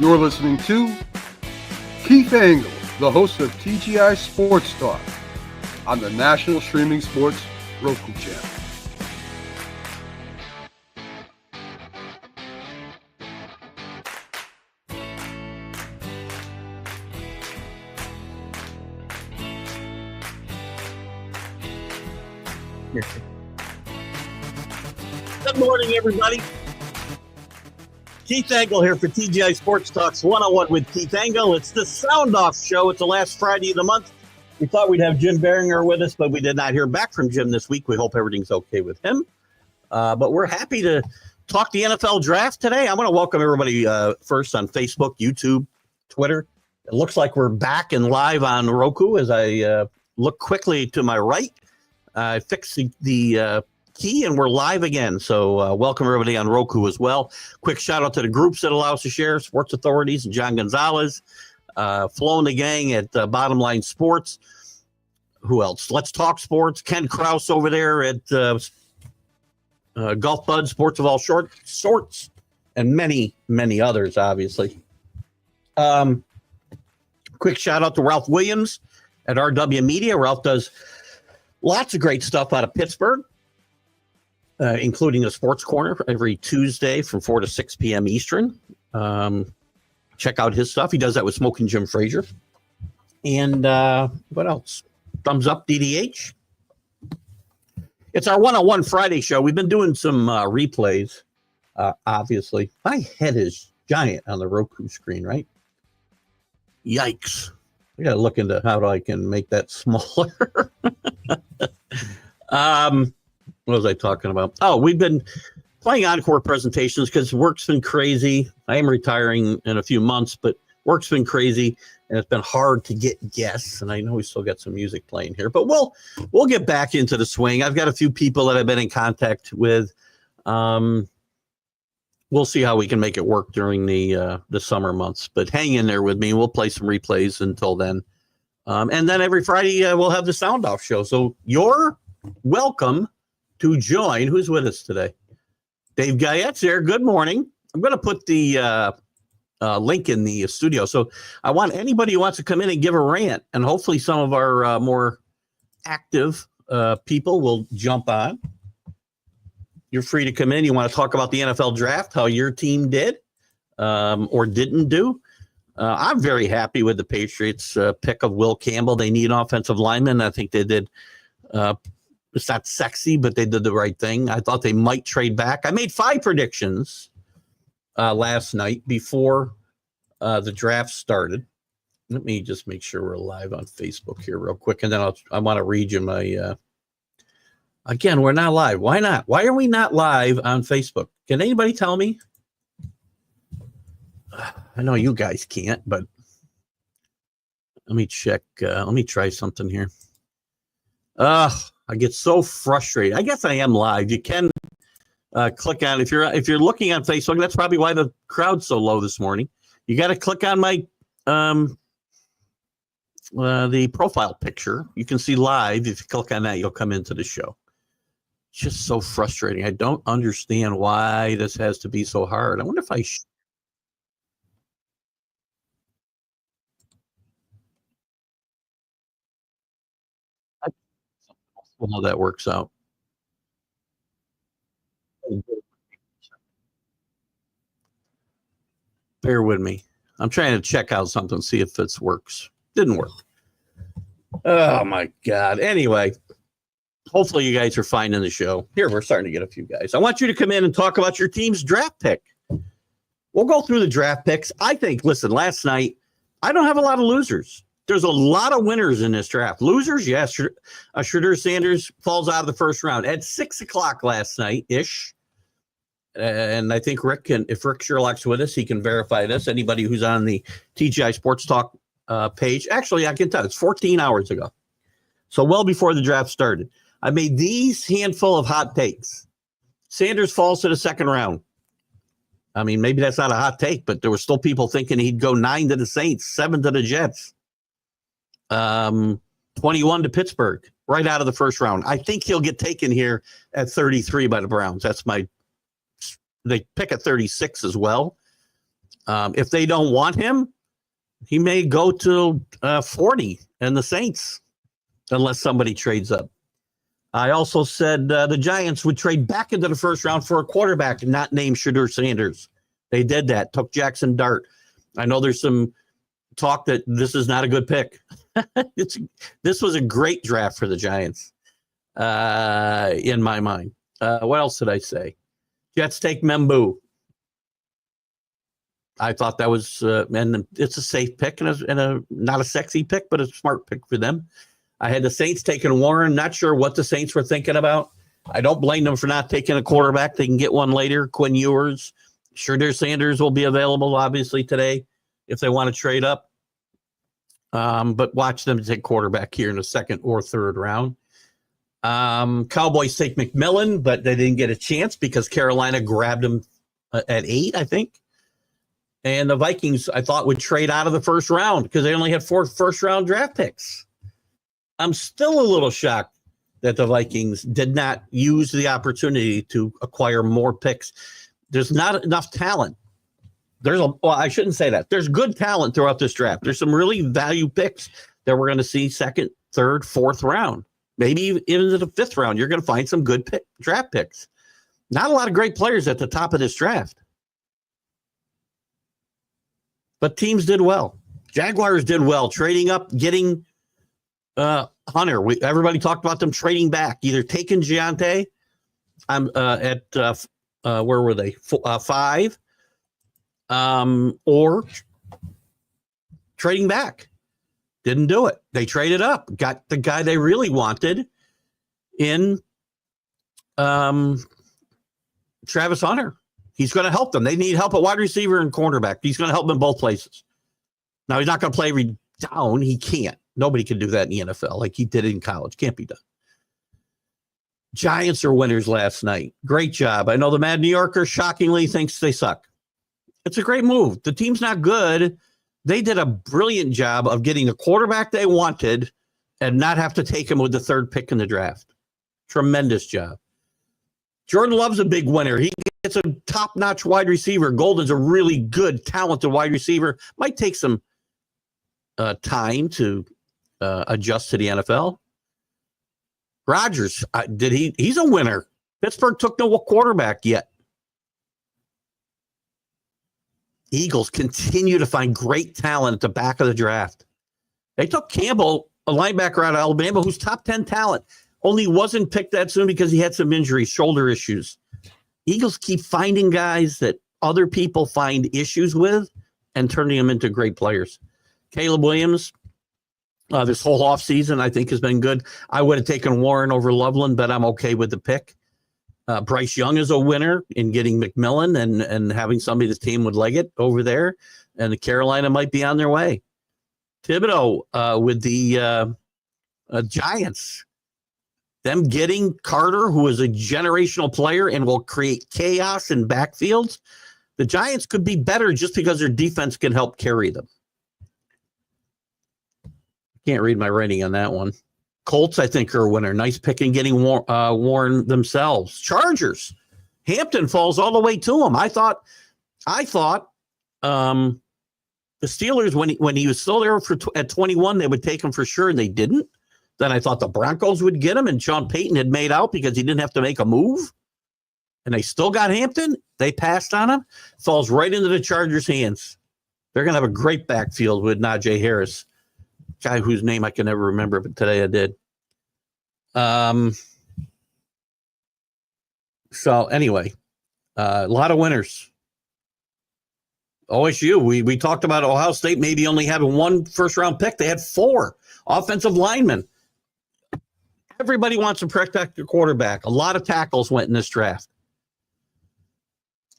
You're listening to Keith Engle, the host of TGI Sports Talk on the National Streaming Sports Roku channel. Good morning, everybody. Keith Engle here for TGI Sports Talks 101 with Keith Engle. It's the Sound Off Show. It's the last Friday of the month. We thought we'd have Jim Beringer with us, but we did not hear back from Jim this week. We hope everything's okay with him. But we're happy to talk the NFL draft today. I want to welcome everybody first on Facebook, YouTube, Twitter. It looks like we're back and live on Roku as I look quickly to my right. I fixed the key and we're live again. So welcome everybody on Roku as well. Quick shout out to the groups that allow us to share: Sports Authorities and John Gonzalez, Flo and the gang at Bottom Line Sports. Who else? Let's Talk Sports. Ken Krause over there at Golf Bud, Sports of All Sorts, and many, many others, obviously. Quick shout out to Ralph Williams at RW Media. Ralph does lots of great stuff out of Pittsburgh, including a sports corner every Tuesday from 4 to 6 p.m. Eastern. Check out his stuff. He does that with Smoking Jim Frazier. And what else? Thumbs up, DDH. It's our one-on-one Friday show. We've been doing some replays, obviously. My head is giant on the Roku screen, right? Yikes. I got to look into how I can make that smaller. What was I talking about? Oh, we've been playing encore presentations because work's been crazy. I am retiring in a few months, but work's been crazy, and it's been hard to get guests. And I know we still got some music playing here, but we'll get back into the swing. I've got a few people that I've been in contact with. We'll see how we can make it work during the summer months. But hang in there with me. We'll play some replays until then. And then every Friday we'll have the Sound Off Show. So you're welcome to join. Who's with us today? Dave Guyette's there. Good morning. I'm going to put the link in the studio. So I want anybody who wants to come in and give a rant, and hopefully some of our more active people will jump on. You're free to come in. You want to talk about the NFL draft, how your team did or didn't do. I'm very happy with the Patriots pick of Will Campbell. They need an offensive lineman. I think they did. It's not sexy, but they did the right thing. I thought they might trade back. I made 5 predictions last night before the draft started. Let me just make sure we're live on Facebook here real quick. And then I want to read you my, again, we're not live. Why not? Why are we not live on Facebook? Can anybody tell me? I know you guys can't, but let me check. Let me try something here. I get so frustrated. I guess I am live. You can click on, if you're looking on Facebook, that's probably why the crowd's so low this morning. You got to click on my the profile picture. You can see live. If you click on that, you'll come into the show. It's just so frustrating. I don't understand why this has to be so hard. I wonder if I how that works out. Bear with me. I'm trying to check out something, see if it works. Didn't work. Oh my God. Anyway, hopefully you guys are finding the show. Here, we're starting to get a few guys. I want you to come in and talk about your team's draft pick. We'll go through the draft picks. I think, listen, last night, I don't have a lot of losers. There's a lot of winners in this draft. Losers, yes. Shedeur Sanders falls out of the first round at 6 o'clock last night-ish. And I think Rick can, if Rick Sherlock's with us, he can verify this. Anybody who's on the TGI Sports Talk page. Actually, I can tell it's 14 hours ago. So well before the draft started. I made these handful of hot takes. Sanders falls to the second round. I mean, maybe that's not a hot take, but there were still people thinking he'd go 9 to the Saints, 7 to the Jets. 21 to Pittsburgh, right out of the first round. I think he'll get taken here at 33 by the Browns. They pick at 36 as well. If they don't want him, he may go to 40 and the Saints, unless somebody trades up. I also said the Giants would trade back into the first round for a quarterback, not named Shedeur Sanders. They did that, took Jackson Dart. I know there's some talk that this is not a good pick. This was a great draft for the Giants, in my mind. What else did I say? Jets take Membu. I thought that was, and it's a safe pick and a not a sexy pick, but a smart pick for them. I had the Saints taking Warren. Not sure what the Saints were thinking about. I don't blame them for not taking a quarterback. They can get one later. Quinn Ewers. Shedeur Sanders will be available, obviously, today if they want to trade up. But watch them take quarterback here in the second or third round. Cowboys take McMillan, but they didn't get a chance because Carolina grabbed him at 8, I think. And the Vikings, I thought, would trade out of the first round because they only had 4 first-round draft picks. I'm still a little shocked that the Vikings did not use the opportunity to acquire more picks. There's not enough talent. Well, I shouldn't say that. There's good talent throughout this draft. There's some really value picks that we're going to see second, third, fourth round. Maybe even into the fifth round, you're going to find some good draft picks. Not a lot of great players at the top of this draft. But teams did well. Jaguars did well, trading up, getting Hunter. Everybody talked about them trading back, either taking Giante at where were they? 5, or trading back. Didn't do it. They traded up, got the guy they really wanted in Travis Hunter. He's going to help them. They need help at wide receiver and cornerback. He's going to help them in both places. Now, he's not going to play every down. He can't. Nobody can do that in the NFL like he did in college. Can't be done. Giants are winners last night. Great job. I know the Mad New Yorker shockingly thinks they suck. It's a great move. The team's not good. They did a brilliant job of getting the quarterback they wanted and not have to take him with the 3rd pick in the draft. Tremendous job. Jordan Love's a big winner. He gets a top-notch wide receiver. Golden's a really good, talented wide receiver. Might take some time to adjust to the NFL. Rodgers, he's a winner. Pittsburgh took no quarterback yet. Eagles continue to find great talent at the back of the draft. They took Campbell, a linebacker out of Alabama, who's top 10 talent. Only wasn't picked that soon because he had some injuries, shoulder issues. Eagles keep finding guys that other people find issues with and turning them into great players. Caleb Williams, this whole offseason, I think, has been good. I would have taken Warren over Loveland, but I'm okay with the pick. Bryce Young is a winner in getting McMillan and having somebody this team would leg it over there. And the Carolina might be on their way. Thibodeau with the Giants. Them getting Carter, who is a generational player and will create chaos in backfields. The Giants could be better just because their defense can help carry them. Can't read my writing on that one. Colts, I think, are a winner. Nice pick in getting Warren themselves. Chargers. Hampton falls all the way to them. I thought the Steelers, when he was still there at 21, they would take him for sure, and they didn't. Then I thought the Broncos would get him, and Sean Payton had made out because he didn't have to make a move. And they still got Hampton. They passed on him. Falls right into the Chargers' hands. They're going to have a great backfield with Najee Harris, guy whose name I can never remember, but today I did. So anyway, a lot of winners. OSU, we talked about Ohio State maybe only having 1 first-round pick. They had 4 offensive linemen. Everybody wants to protect their quarterback. A lot of tackles went in this draft.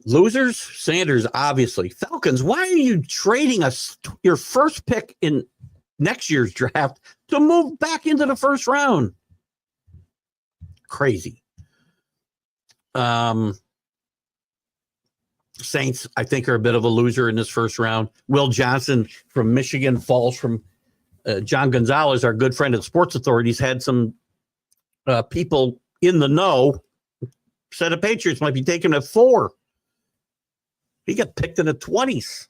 Losers, Sanders, obviously. Falcons, why are you trading your first pick in next year's draft to move back into the first round? Crazy. Saints, I think, are a bit of a loser in this first round. Will Johnson from Michigan falls from John Gonzalez, our good friend at Sports Authorities, had some people in the know said the Patriots might be taking at 4. He got picked in the 20s.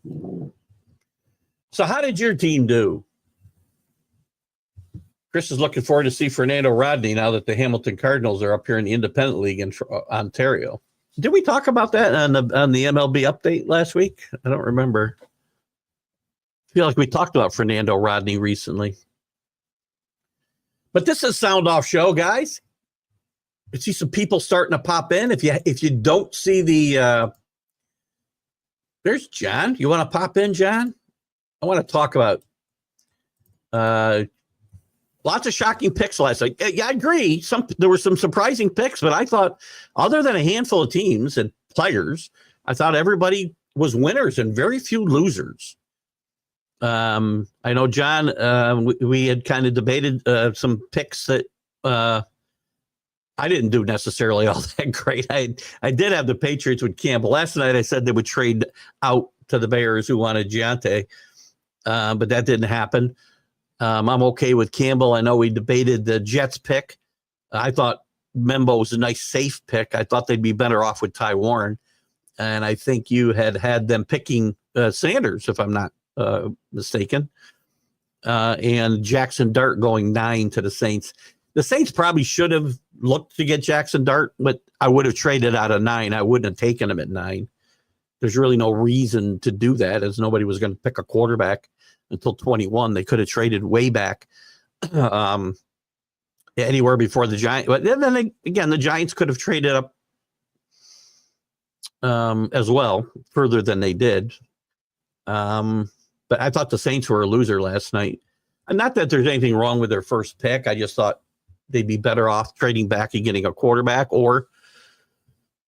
So how did your team do? Chris is looking forward to see Fernando Rodney now that the Hamilton Cardinals are up here in the Independent League in Ontario. Did we talk about that on the MLB update last week? I don't remember. I feel like we talked about Fernando Rodney recently. But this is Sound Off Show, guys. I see some people starting to pop in. If you don't see the there's John. You want to pop in, John? I want to talk about lots of shocking picks last night. Yeah, I agree. There were some surprising picks, but I thought other than a handful of teams and players, I thought everybody was winners and very few losers. I know, John, we had kind of debated some picks that I didn't do necessarily all that great. I did have the Patriots with Campbell. Last night I said they would trade out to the Bears who wanted Giante, but that didn't happen. I'm okay with Campbell. I know we debated the Jets pick. I thought Membo was a nice, safe pick. I thought they'd be better off with Ty Warren. And I think you had them picking Sanders, if I'm not mistaken. And Jackson Dart going 9 to the Saints. The Saints probably should have looked to get Jackson Dart, but I would have traded out of 9. I wouldn't have taken him at 9. There's really no reason to do that, as nobody was going to pick a quarterback until 21. They could have traded way back anywhere before the Giants. But then the Giants could have traded up as well, further than they did. But I thought the Saints were a loser last night. And not that there's anything wrong with their first pick. I just thought they'd be better off trading back and getting a quarterback, or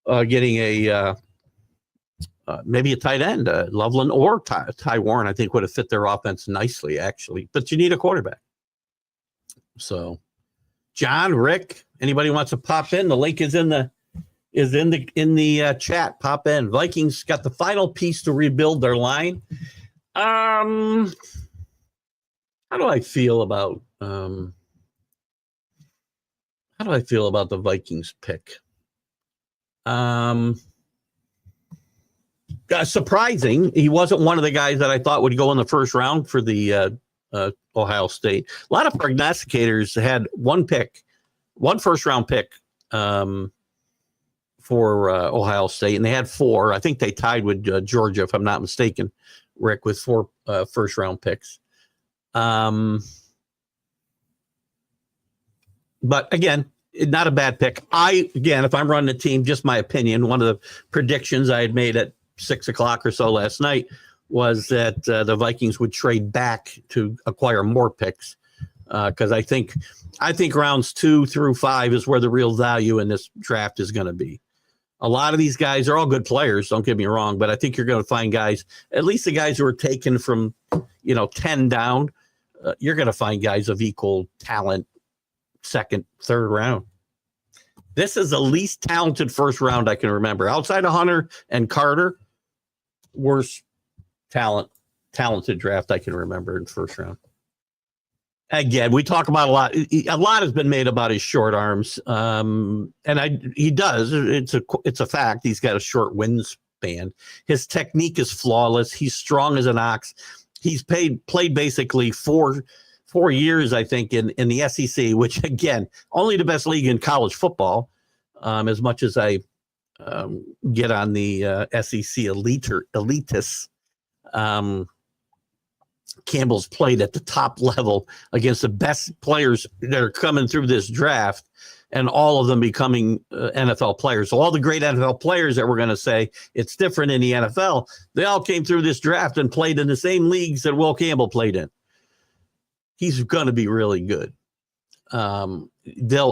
getting a maybe a tight end, Loveland or Ty Warren. I think would have fit their offense nicely, actually. But you need a quarterback. So, John, Rick, anybody wants to pop in? The link is in the chat. Pop in. Vikings got the final piece to rebuild their line. How do I feel about the Vikings pick? Surprising. He wasn't one of the guys that I thought would go in the first round for the Ohio State. A lot of prognosticators had one first round pick for Ohio State, and they had 4. I think they tied with Georgia, if I'm not mistaken, Rick, with 4 first round picks. But again, not a bad pick. If I'm running a team, just my opinion, one of the predictions I had made at 6:00 or so last night was that the Vikings would trade back to acquire more picks, because I think rounds 2 through 5 is where the real value in this draft is going to be. A lot of these guys are all good players, don't get me wrong, but I think you're going to find guys, at least the guys who are taken from 10 down, you're going to find guys of equal talent, second, third round. This is the least talented first round I can remember. Outside of Hunter and Carter, worst talented draft I can remember in first round. Again, we talk about a lot. A lot has been made about his short arms, and he does. It's a fact. He's got a short wingspan. His technique is flawless. He's strong as an ox. He's played basically 4 years, I think, in the SEC, which, again, only the best league in college football. As much as I get on the SEC elitists, Campbell's played at the top level against the best players that are coming through this draft, and all of them becoming NFL players. So all the great NFL players that we're going to say it's different in the NFL, they all came through this draft and played in the same leagues that Will Campbell played in. He's going to be really good.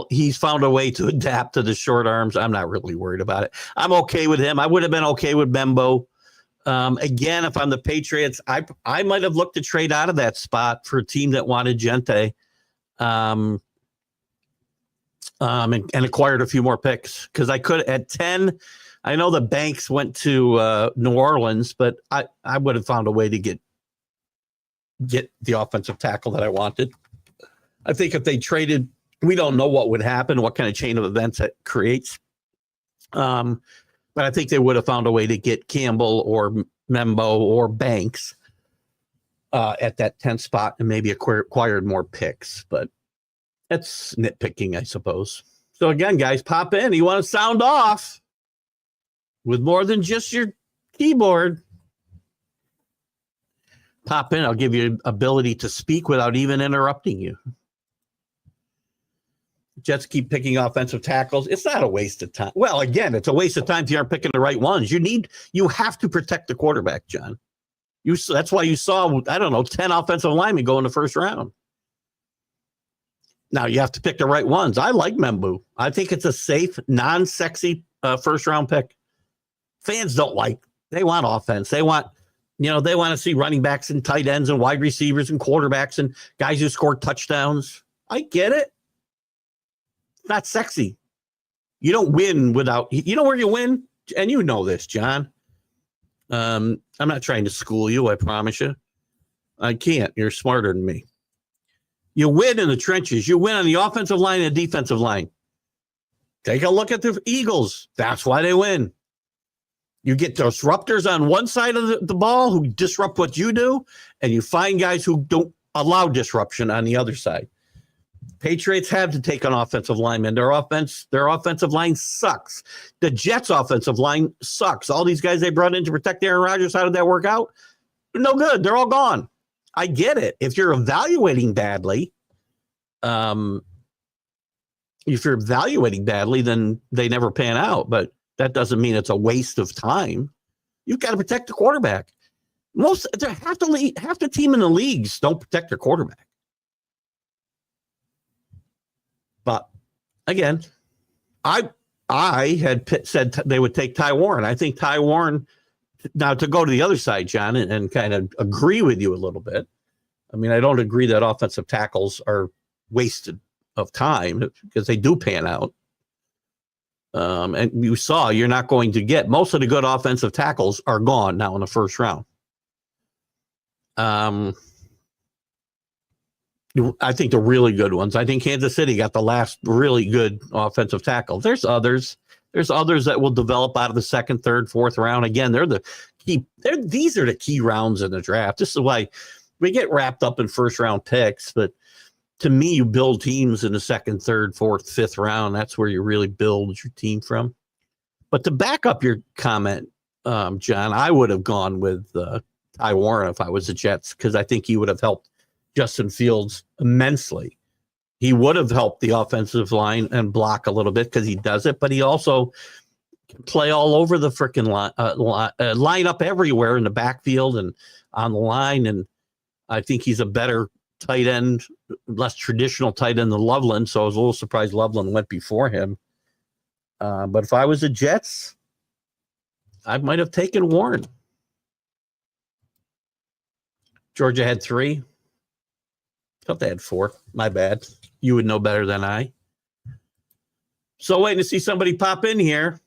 He's found a way to adapt to the short arms. I'm not really worried about it. I'm okay with him. I would have been okay with Membo. Again, if I'm the Patriots, I might have looked to trade out of that spot for a team that wanted Gente, and acquired a few more picks, because I could at 10. I know the Banks went to New Orleans, but I would have found a way to get the offensive tackle that I wanted. I think if they traded, we don't know what would happen, what kind of chain of events that creates. But I think they would have found a way to get Campbell or Membo or Banks at that 10th spot and maybe acquired more picks. But that's nitpicking, I suppose. So again, guys, pop in. You want to sound off with more than just your keyboard? Pop in. I'll give you ability to speak without even interrupting you. Jets keep picking offensive tackles. It's not a waste of time. Well, again, it's a waste of time if you aren't picking the right ones. You have to protect the quarterback, John. That's why you saw, 10 offensive linemen go in the first round. Now you have to pick the right ones. I like Membu. I think it's a safe, non-sexy first round pick. Fans don't like. They want offense. They want to see running backs and tight ends and wide receivers and quarterbacks and guys who score touchdowns. I get it. It's not sexy. You don't win without. You know where you win, and you know this, John. I'm not trying to school you. I promise you. I can't. You're smarter than me. You win in the trenches. You win on the offensive line and defensive line. Take a look at the Eagles. That's why they win. You get disruptors on one side of the ball who disrupt what you do, and you find guys who don't allow disruption on the other side. Patriots have to take an offensive lineman. Their offensive line sucks. The Jets' offensive line sucks. All these guys they brought in to protect Aaron Rodgers, how did that work out? No good. They're all gone. I get it. If you're evaluating badly, then they never pan out. But that doesn't mean it's a waste of time. You've got to protect the quarterback. Half the team in the leagues don't protect their quarterback. But again, I had said they would take Ty Warren. I think Ty Warren. Now, to go to the other side, John, and kind of agree with you a little bit. I mean, I don't agree that offensive tackles are wasted of time because they do pan out. And you saw you're not going to get most of the good offensive tackles are gone now in the first round. I think the really good ones. I think Kansas City got the last really good offensive tackle. There's others. There's others that will develop out of the second, third, fourth round. Again, they're the key. These are the key rounds in the draft. This is why we get wrapped up in first round picks. But to me, you build teams in the second, third, fourth, fifth round. That's where you really build your team from. But to back up your comment, John, I would have gone with Ty Warren if I was the Jets because I think he would have helped Justin Fields immensely. He would have helped the offensive line and block a little bit because he does it, but he also can play all over the freaking line up everywhere in the backfield and on the line. And I think he's a better tight end, less traditional tight end than Loveland. So I was a little surprised Loveland went before him. But if I was the Jets, I might have taken Warren. Georgia had 3. I thought they had 4. My bad. You would know better than I. So waiting to see somebody pop in here.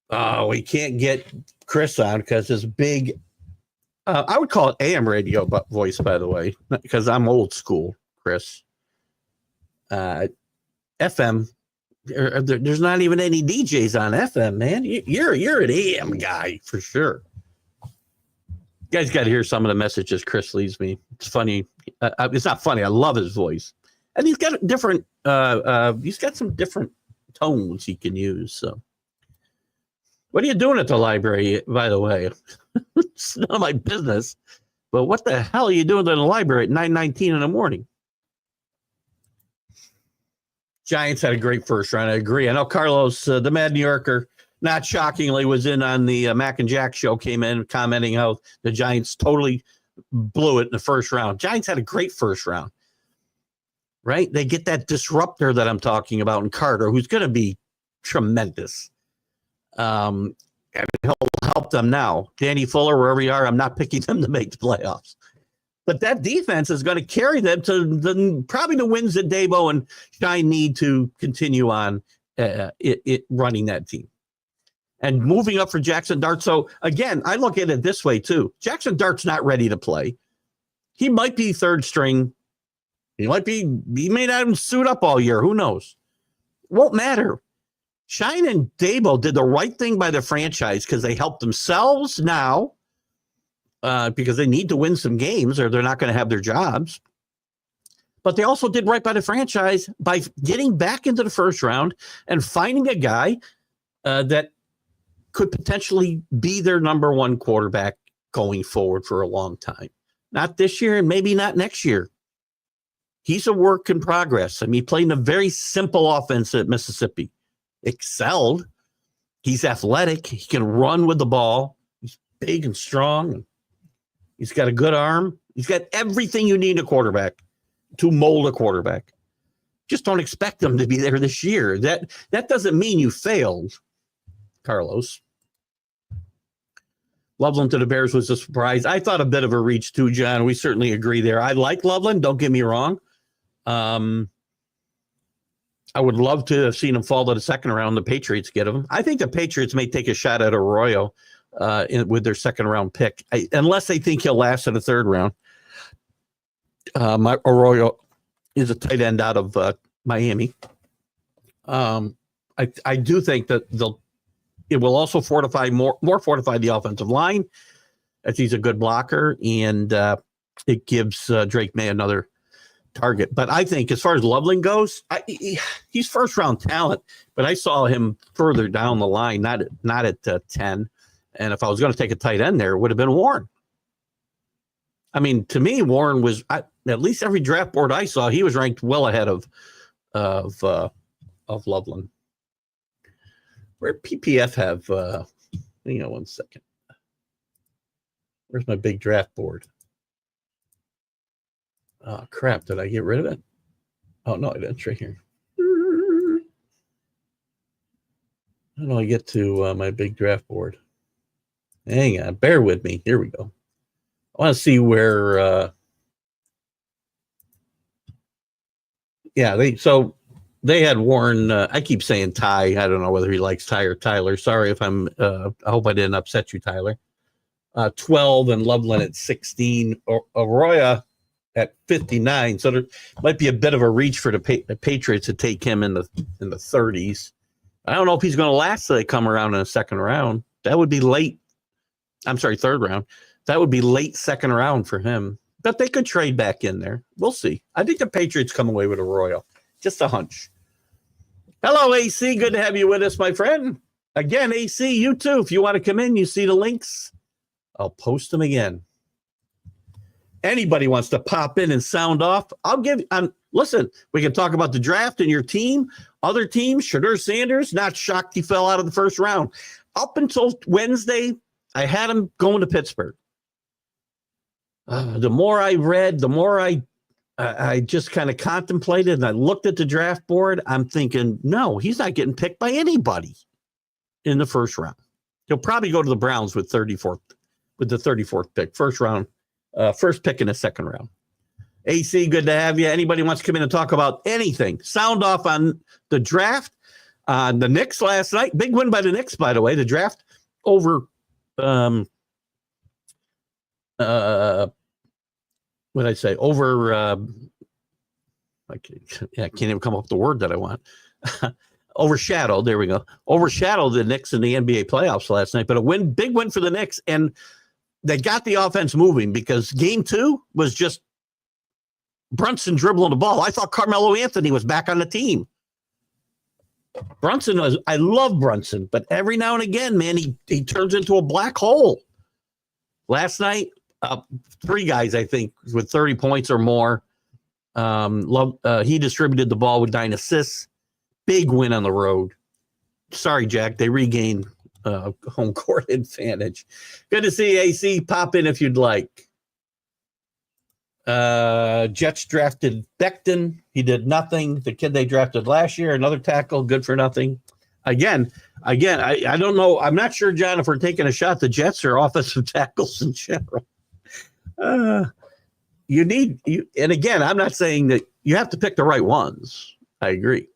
Oh, we can't get Chris on because his big, I would call it AM radio voice, by the way, because I'm old school, Chris. FM, there's not even any DJs on FM, man. You're an AM guy for sure. You guys got to hear some of the messages Chris leaves me. It's funny. It's not funny. I love his voice. And he's got different. He's got some different tones he can use. So, what are you doing at the library? By the way, it's none of my business. But what the hell are you doing in the library at 9:19 in the morning? Giants had a great first round. I agree. I know Carlos, the Mad New Yorker, not shockingly, was in on the Mac and Jack show. Came in commenting how the Giants totally blew it in the first round. Giants had a great first round. Right? They get that disruptor that I'm talking about in Carter, who's going to be tremendous. And he'll help them now. Danny Fuller, wherever you are, I'm not picking them to make the playoffs. But that defense is going to carry them to probably the wins that Dabo and Shine need to continue on running that team. And moving up for Jackson Dart. So, again, I look at it this way, too. Jackson Dart's not ready to play. He might be third string. He may not even suit up all year. Who knows? Won't matter. Shine and Dabo did the right thing by the franchise because they helped themselves now because they need to win some games or they're not going to have their jobs. But they also did right by the franchise by getting back into the first round and finding a guy that could potentially be their number one quarterback going forward for a long time. Not this year and maybe not next year. He's a work in progress. I mean, he played in a very simple offense at Mississippi. Excelled. He's athletic. He can run with the ball. He's big and strong. He's got a good arm. He's got everything you need in a quarterback to mold a quarterback. Just don't expect him to be there this year. That doesn't mean you failed, Carlos. Loveland to the Bears was a surprise. I thought a bit of a reach too, John. We certainly agree there. I like Loveland. Don't get me wrong. I would love to have seen him fall to the second round. The Patriots get him. I think the Patriots may take a shot at Arroyo with their second round pick, unless they think he'll last in the third round. Arroyo is a tight end out of Miami. I do think that it will also fortify the offensive line, as he's a good blocker, and it gives Drake May another target. But I think as far as Loveland goes, he's first round talent, but I saw him further down the line, not at 10. And if I was going to take a tight end there, it would have been Warren. I mean, to me, Warren was at least every draft board I saw, he was ranked well ahead of Loveland. Where PPF have, hang on one second. Where's my big draft board? Oh, crap. Did I get rid of it? Oh, no, I didn't. It's right here. How do I get to my big draft board? Hang on. Bear with me. Here we go. I want to see where, they had Warren. I keep saying Ty. I don't know whether he likes Ty or Tyler. Sorry if I hope I didn't upset you, Tyler. 12 and Loveland at 16. Arroyo at 59. So there might be a bit of a reach for the Patriots to take him in the 30s. I don't know if he's going to last till they come around in the second round. That would be late. I'm sorry, third round. That would be late second round for him. But they could trade back in there. We'll see. I think the Patriots come away with Arroyo. Just a hunch. Hello, AC. Good to have you with us, my friend. Again, AC, you too. If you want to come in, you see the links. I'll post them again. Anybody wants to pop in and sound off, I'll give. Listen, we can talk about the draft and your team. Other teams, Shadur Sanders, not shocked he fell out of the first round. Up until Wednesday, I had him going to Pittsburgh. The more I read, the more I just kind of contemplated and I looked at the draft board. I'm thinking, no, he's not getting picked by anybody in the first round. He'll probably go to the Browns with the 34th pick, first pick in the second round. AC, good to have you. Anybody wants to come in and talk about anything? Sound off on the draft. The Knicks last night, big win by the Knicks, by the way. The draft over what did I say? Over, I can't even come up with the word that I want. Overshadowed, there we go. Overshadowed the Knicks in the NBA playoffs last night, but big win for the Knicks, and they got the offense moving because game 2 was just Brunson dribbling the ball. I thought Carmelo Anthony was back on the team. I love Brunson, but every now and again, man, he turns into a black hole. Last night, 3 guys, I think, with 30 points or more. He distributed the ball with 9 assists. Big win on the road. Sorry, Jack. They regained home court advantage. Good to see AC. Pop in if you'd like. Jets drafted Becton. He did nothing. The kid they drafted last year, another tackle, good for nothing. Again, I don't know. I'm not sure, John, if we're taking a shot. The Jets are offensive tackles in general. And again, I'm not saying that you have to pick the right ones. I agree.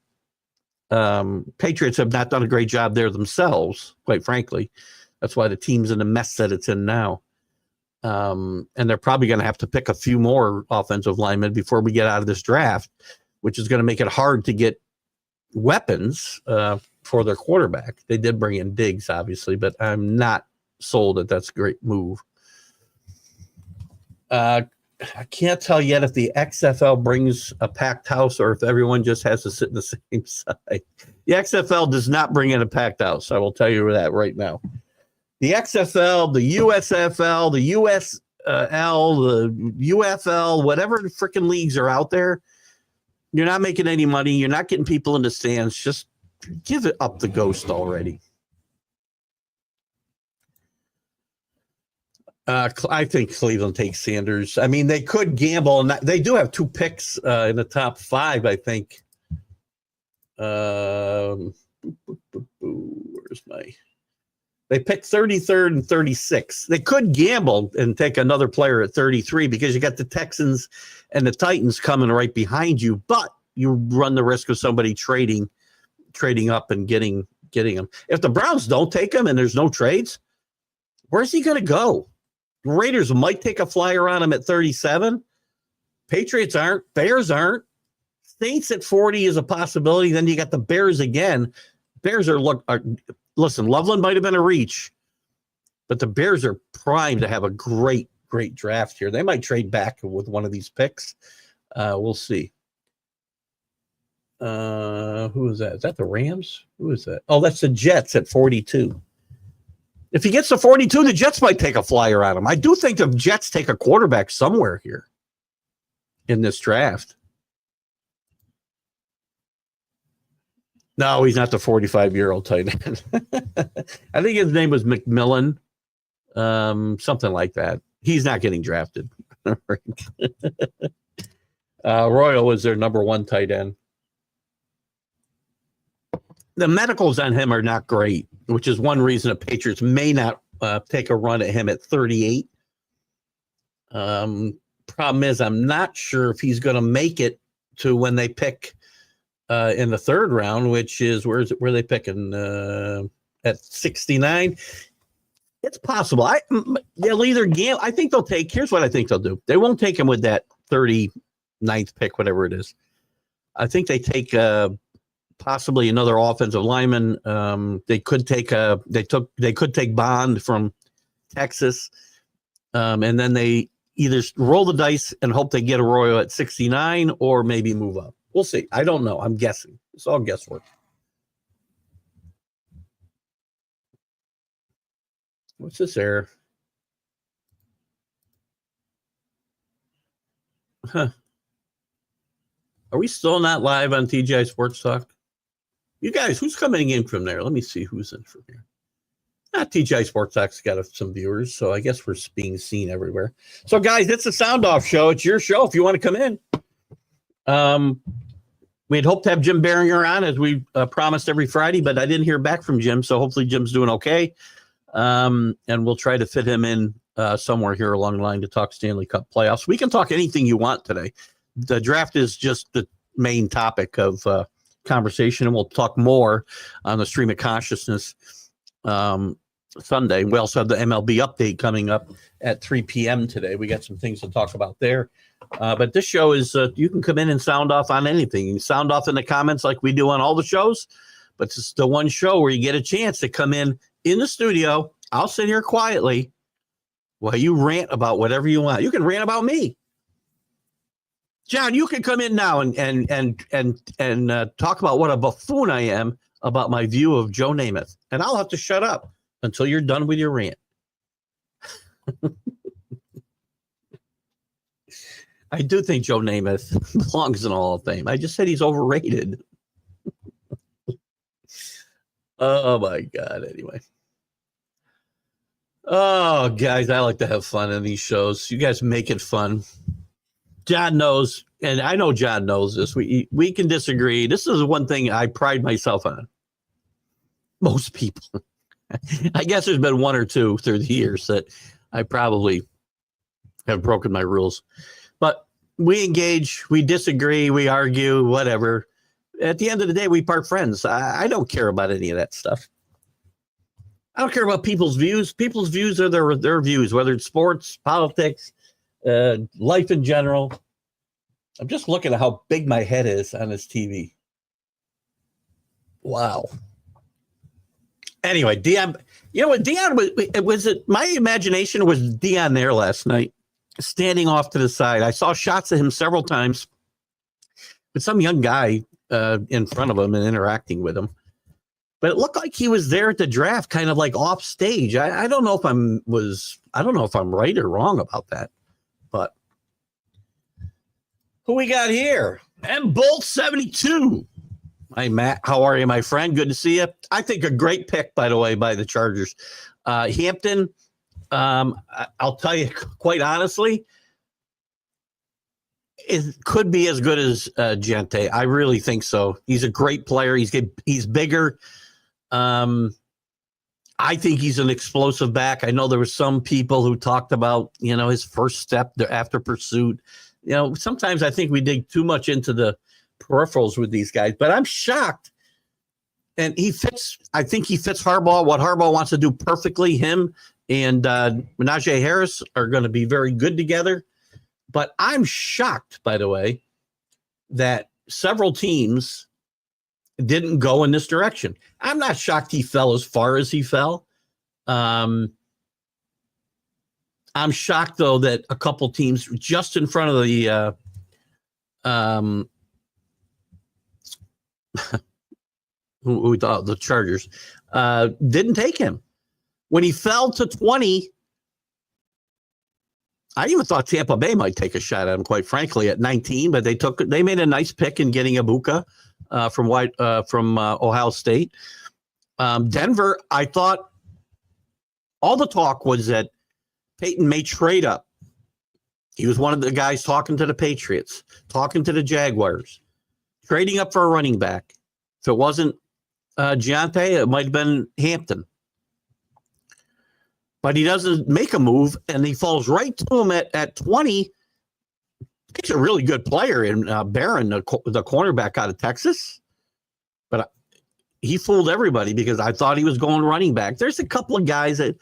Patriots have not done a great job there themselves, quite frankly. That's why the team's in the mess that it's in now. And they're probably going to have to pick a few more offensive linemen before we get out of this draft, which is going to make it hard to get weapons for their quarterback. They did bring in Diggs, obviously, but I'm not sold that that's a great move. I can't tell yet if the XFL brings a packed house or if everyone just has to sit in the same side. The XFL does not bring in a packed house. I will tell you that right now. The XFL, the USFL, the USL, the UFL, whatever freaking leagues are out there, you're not making any money. You're not getting people in the stands. Just give it up the ghost already. I think Cleveland takes Sanders. I mean, they could gamble, and they do have 2 picks in the top 5, I think. Where's my? They picked 33rd and 36. They could gamble and take another player at 33 because you got the Texans and the Titans coming right behind you, but you run the risk of somebody trading up and getting him. If the Browns don't take him and there's no trades, where's he going to go? Raiders might take a flyer on him at 37. Patriots aren't. Bears aren't. Saints at 40 is a possibility. Then you got the Bears again. Bears listen, Loveland might have been a reach, but the Bears are primed to have a great draft here. They might trade back with one of these picks. We'll see. Who is that? Is that the Rams? Who is that? Oh, that's the Jets at 42. If he gets to 42, the Jets might take a flyer on him. I do think the Jets take a quarterback somewhere here in this draft. No, he's not the 45-year-old tight end. I think his name was McMillan, something like that. He's not getting drafted. Royal was their number 1 tight end. The medicals on him are not great, which is one reason the Patriots may not take a run at him at 38. Problem is, I'm not sure if he's going to make it to when they pick in the 3rd round, which is where are they picking at 69? It's possible. They'll either gamble. I think they'll take. Here's what I think they'll do. They won't take him with that 39th pick, whatever it is. I think they take possibly another offensive lineman. They could take Bond from Texas, and then they either roll the dice and hope they get a Royal at 69 or maybe move up. We'll see. I don't know. I'm guessing. It's all guesswork. What's this error? Huh. Are we still not live on TGI Sports Talk? You guys, who's coming in from there? Let me see who's in from here. TGI Sports Talk's got some viewers, so I guess we're being seen everywhere. So, guys, it's a sound off show. It's your show if you want to come in. We'd hoped to have Jim Behringer on as we promised every Friday, but I didn't hear back from Jim, so hopefully Jim's doing okay. And we'll try to fit him in somewhere here along the line to talk Stanley Cup playoffs. We can talk anything you want today. The draft is just the main topic of conversation, and we'll talk more on the Stream of Consciousness Sunday. We also have the MLB update coming up at 3 p.m. today. We got some things to talk about there. But this show is, you can come in and sound off on anything. You can sound off in the comments like we do on all the shows, but it's the one show where you get a chance to come in the studio. I'll sit here quietly while you rant about whatever you want. You can rant about me. John, you can come in now and talk about what a buffoon I am about my view of Joe Namath. And I'll have to shut up until you're done with your rant. I do think Joe Namath belongs in the Hall of Fame. I just said he's overrated. Oh, my God. Anyway. Oh, guys, I like to have fun in these shows. You guys make it fun. John knows, and I know John knows this. We can disagree. This is one thing I pride myself on. Most people. I guess there's been one or two through the years that I probably have broken my rules. But we engage, we disagree, we argue, whatever. At the end of the day, we part friends. I don't care about any of that stuff. I don't care about people's views. People's views are their views, whether it's sports, politics, life in general. I'm just looking at how big my head is on this TV. Wow. Anyway, Dion, you know what? Dion was it my imagination, was Dion there last night? standing off to the side. I saw shots of him several times with some young guy in front of him and interacting with him. But it looked like he was there at the draft, kind of like off stage. I don't know if I'm right or wrong about that. But who we got here? M Bolt 72. Hi, Matt. How are you, my friend? Good to see you. I think a great pick, by the way, by the Chargers. Hampton, I'll tell you quite honestly, it could be as good as Gente. I really think so. He's a great player. He's bigger. I think he's an explosive back. I know there were some people who talked about, his first step after pursuit. Sometimes I think we dig too much into the peripherals with these guys, but I'm shocked. And I think he fits Harbaugh, what Harbaugh wants to do perfectly. Him and Najee Harris are going to be very good together. But I'm shocked, by the way, that several teams didn't go in this direction. I'm not shocked he fell as far as he fell. I'm shocked, though, that a couple teams just in front of the who thought the Chargers didn't take him. When he fell to 20, I even thought Tampa Bay might take a shot at him, quite frankly, at 19, but they made a nice pick in getting Ibuka from Ohio State. Denver, I thought all the talk was that Peyton may trade up. He was one of the guys talking to the Patriots, talking to the Jaguars, trading up for a running back. If it wasn't Giante, it might have been Hampton. But he doesn't make a move, and he falls right to him at 20. He's a really good player in Barron, the cornerback out of Texas. But he fooled everybody because I thought he was going running back. There's a couple of guys that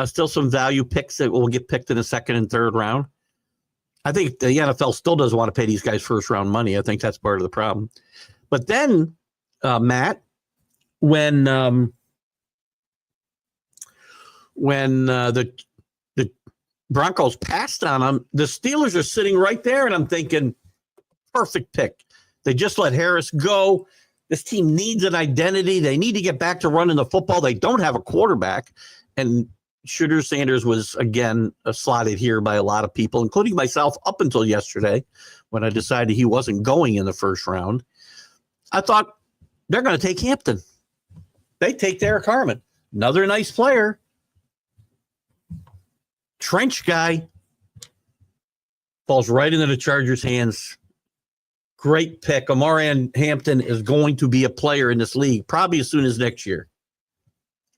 still some value picks that will get picked in the second and third round. I think the NFL still doesn't want to pay these guys first-round money. I think that's part of the problem. But then, Matt, when the Broncos passed on him, the Steelers are sitting right there, and I'm thinking, perfect pick. They just let Harris go. This team needs an identity. They need to get back to running the football. They don't have a quarterback. And Shooter Sanders was, again, slotted here by a lot of people, including myself, up until yesterday when I decided he wasn't going in the first round. I thought they're going to take Hampton. They take Derek Harmon, another nice player. Trench guy, falls right into the Chargers' hands. Great pick. Omarion Hampton is going to be a player in this league probably as soon as next year.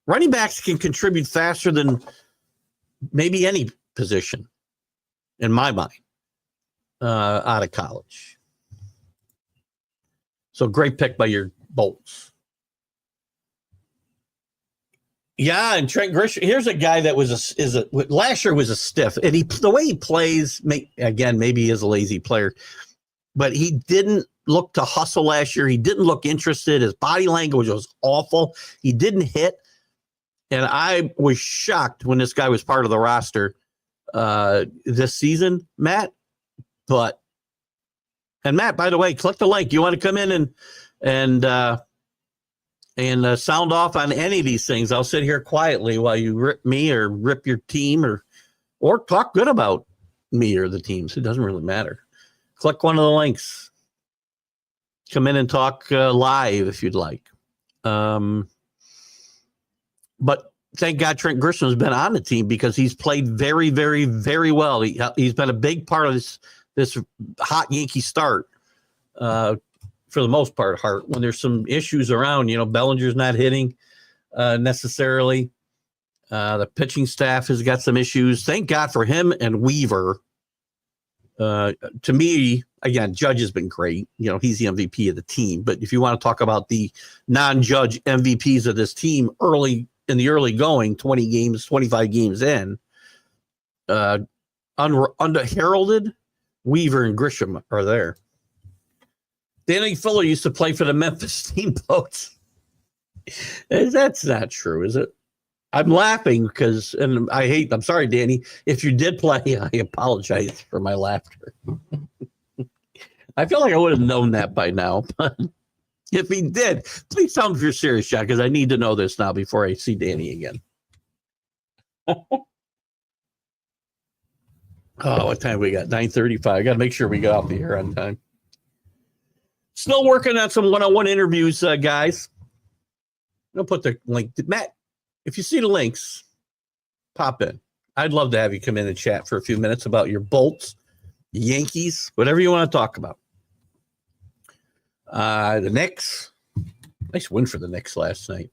Running backs can contribute faster than maybe any position, in my mind, out of college. So great pick by your Bolts. Yeah, and Trent Grisham. Here's a guy that last year was a stiff, and the way he plays, maybe he is a lazy player, but he didn't look to hustle last year. He didn't look interested. His body language was awful. He didn't hit, and I was shocked when this guy was part of the roster this season, Matt. And Matt, by the way, click the link. You want to come in and sound off on any of these things. I'll sit here quietly while you rip me or rip your team or talk good about me or the teams. It doesn't really matter. Click one of the links. Come in and talk live if you'd like. But thank God Trent Grisham has been on the team because he's played very, very, very well. He's been a big part of this hot Yankee start. For the most part, Hart, when there's some issues around, Bellinger's not hitting necessarily. The pitching staff has got some issues. Thank God for him and Weaver. To me, again, Judge has been great. He's the MVP of the team. But if you want to talk about the non-Judge MVPs of this team in the early going, 20 games, 25 games in, unheralded, Weaver and Grisham are there. Danny Fuller used to play for the Memphis Steamboats. That's not true, is it? I'm laughing because, and I'm sorry, Danny, if you did play, I apologize for my laughter. I feel like I would have known that by now, but if he did, please tell him if you're serious, John, because I need to know this now before I see Danny again. Oh, what time we got? 9:35. I got to make sure we get off the air on time. Still working on some one-on-one interviews, guys. I'll put the link. Matt, if you see the links, pop in. I'd love to have you come in and chat for a few minutes about your Bolts, Yankees, whatever you want to talk about. The Knicks. Nice win for the Knicks last night.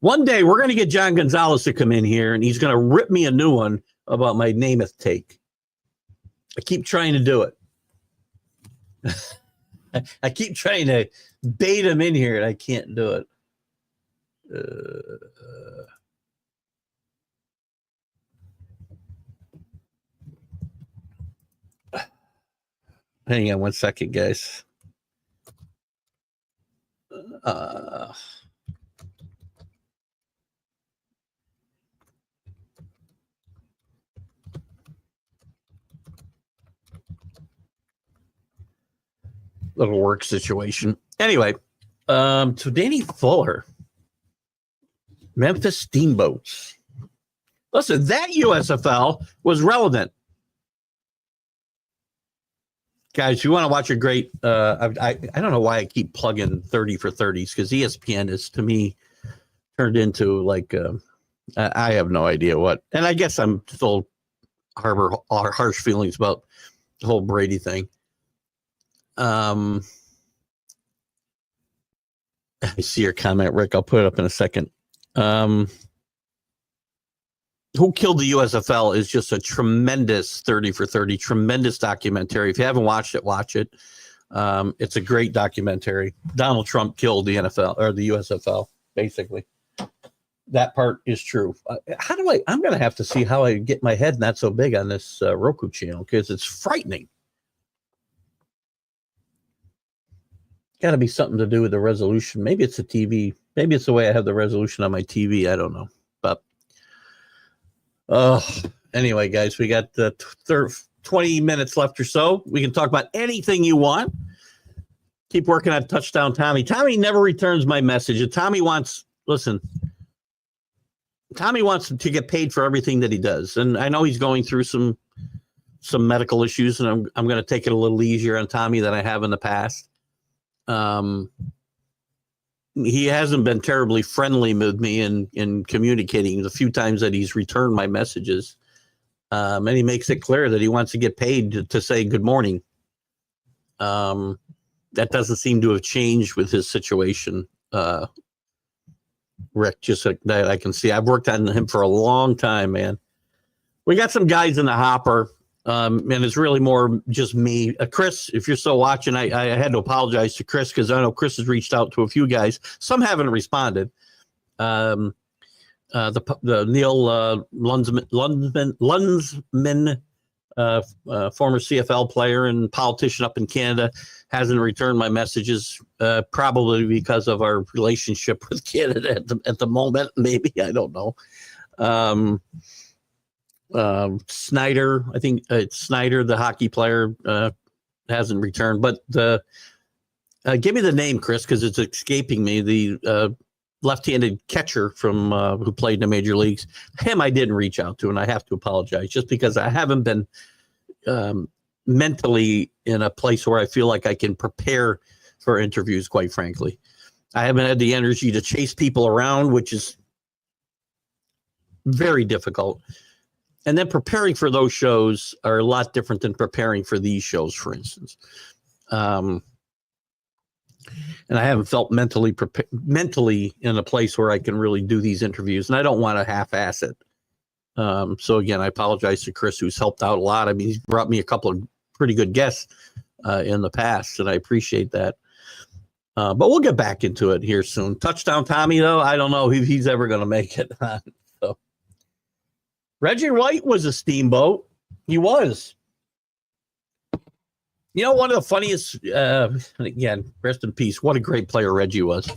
One day we're going to get John Gonzalez to come in here, and he's going to rip me a new one about my Namath take. I keep trying to do it. I keep trying to bait him in here, and I can't do it. Hang on one second, guys. Little work situation. Anyway, so Danny Fuller, Memphis Steamboats. Listen, that USFL was relevant. Guys, you want to watch a great, I don't know why I keep plugging 30 for 30s, because ESPN is, to me, turned into like, I have no idea what. And I guess I'm still harbor harsh feelings about the whole Brady thing. I see your comment, Rick. I'll put it up in a second. Who Killed the USFL is just a tremendous 30 for 30, tremendous documentary. If you haven't watched it, watch it. It's a great documentary. Donald Trump killed the NFL or the USFL, basically. That part is true. I'm going to have to see how I get my head not so big on this Roku channel, because it's frightening. Got to be something to do with the resolution. Maybe it's the TV. Maybe it's the way I have the resolution on my TV. I don't know. But anyway, guys, we got 20 minutes left or so. We can talk about anything you want. Keep working on Touchdown Tommy. Tommy never returns my message. And Tommy wants to get paid for everything that he does. And I know he's going through some medical issues, and I'm going to take it a little easier on Tommy than I have in the past. He hasn't been terribly friendly with me in communicating the few times that he's returned my messages. And he makes it clear that he wants to get paid to say good morning. That doesn't seem to have changed with his situation. Rick, just like that I can see. I've worked on him for a long time, man. We got some guys in the hopper. And it's really more just me. Chris, if you're still watching, I had to apologize to Chris, because I know Chris has reached out to a few guys. Some haven't responded. The Neil Lundsman, former CFL player and politician up in Canada, hasn't returned my messages, probably because of our relationship with Canada at the moment. Maybe, I don't know. Snyder, I think it's Snyder, the hockey player, hasn't returned. But give me the name, Chris, because it's escaping me. The left-handed catcher from who played in the major leagues. Him, I didn't reach out to, and I have to apologize, just because I haven't been mentally in a place where I feel like I can prepare for interviews. Quite frankly, I haven't had the energy to chase people around, which is very difficult. And then preparing for those shows are a lot different than preparing for these shows, for instance. And I haven't felt mentally in a place where I can really do these interviews, and I don't want to half-ass it. So again, I apologize to Chris, who's helped out a lot. I mean, he's brought me a couple of pretty good guests in the past, and I appreciate that. But we'll get back into it here soon. Touchdown Tommy, though, I don't know if he's ever going to make it. So Reggie White was a steamboat. He was. You know, one of the funniest, again, rest in peace, what a great player Reggie was.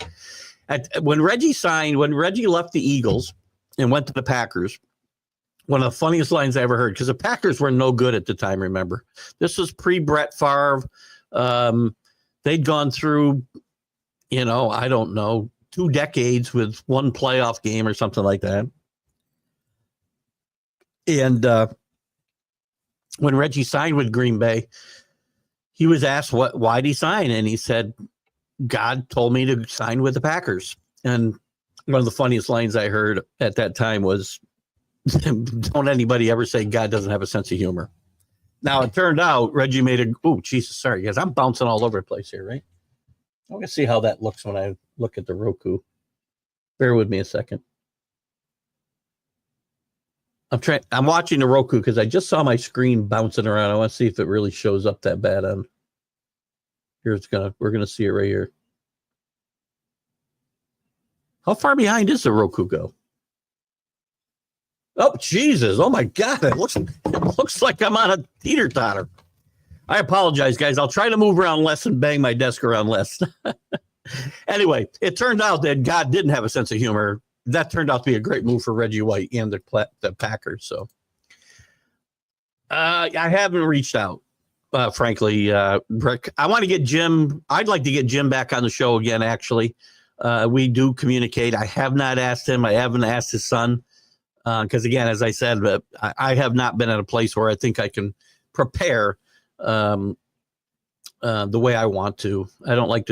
When Reggie left the Eagles, and went to the Packers. One of the funniest lines I ever heard, because the Packers were no good at the time, remember? This was pre-Brett Favre. They'd gone through, I don't know, 2 decades with one playoff game or something like that. And when Reggie signed with Green Bay, he was asked why'd he sign? And he said, God told me to sign with the Packers. And one of the funniest lines I heard at that time was, don't anybody ever say God doesn't have a sense of humor. Now, it turned out Reggie Jesus, sorry, guys. I'm bouncing all over the place here, right? I'm going to see how that looks when I look at the Roku. Bear with me a second. I'm watching the Roku because I just saw my screen bouncing around. I want to see if it really shows up that bad on. We're going to see it right here. How far behind does the Roku go? Oh, Jesus. Oh, my God. It looks like I'm on a teeter-totter. I apologize, guys. I'll try to move around less and bang my desk around less. Anyway, it turned out that God didn't have a sense of humor. That turned out to be a great move for Reggie White and the Packers. So I haven't reached out, frankly, Rick. I want to get Jim. I'd like to get Jim back on the show again, actually. We do communicate. I have not asked him. I haven't asked his son. Because again, as I said, I have not been at a place where I think I can prepare the way I want to. I like